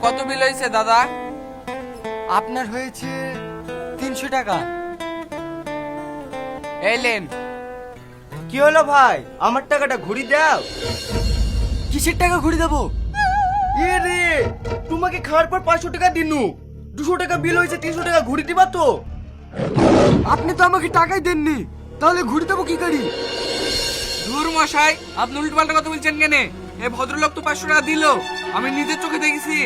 কত বিল হয়েছে দাদা? আপনার হয়েছে 300 টাকা। এলেন। কি হলো ভাই, আমার টাকাটা ঘুরি দাও। কিসের টাকা ঘুরে দেবো? এ রে, তোমাকে খাওয়ার পর 500 টাকা দিনু, 200 টাকা বিল হয়েছে, 300 টাকা ঘুরি দিবা তো? আপনি তো আমাকে টাকাই দেননি, তাহলে ঘুরে দেবো কি করি? ধুর মশাই, আপনি উল্টোপাল্টা কথা বলছেন কেন? এই ভদ্রলোক তো 500 টাকা দিল, আমি নিজের চোখে দেখেছি।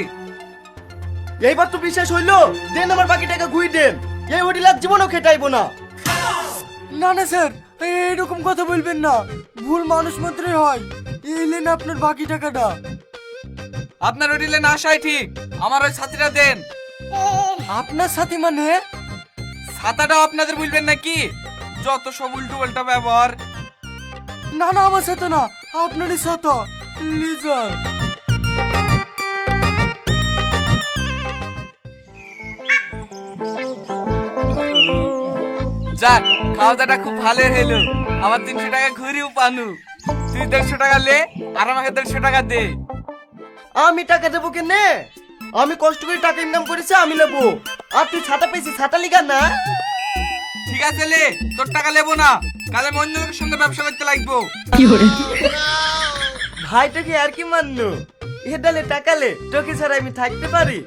এইবার তো বিশ্বাস হইলো, দেন আমার বাকি টাকা ঘুরি দেন। এই হোটেল আর জীবনও খেটাইবো না। না না স্যার, এরকম কথা বলবেন না, ভুল মানুষ মাত্রই হয়। এলেন আপনার বাকি টাকাটা। আপনার হোটেলে না আসাই ঠিক, আমার ওই ছাতিটা দেন। আপনার সাথে মানে? ছাতাটাও আপনাদের বলবেন নাকি? যত সব উল্টো পাল্টা ব্যবহার। না না, আমার সাথে না, আপনারই সাথে। লিজার যাক, খাওয়া দাওয়াটা খুব ভালো হলো। আমার 300 টাকা ঘুরিও পানু। তুই 150 টাকা লে, আর আমাকে 150 টাকা দে। আমি টাকা দেবো কেনে? আমি কষ্ট করে টাকা ইনকাম করেছি, আমি নেবো। আর তুই ছাতা পেয়েছিস, ছাতা লিগা না। ঠিক আছে লে, তোর টাকা নেবো না, কালে আমি অন্য লোকের সঙ্গে ব্যবসা করতে লাগবো। ভাইটাকে আর কি মানলো? এ ডালে টাকা লে, তোকে ছাড়া আমি থাকতে পারি?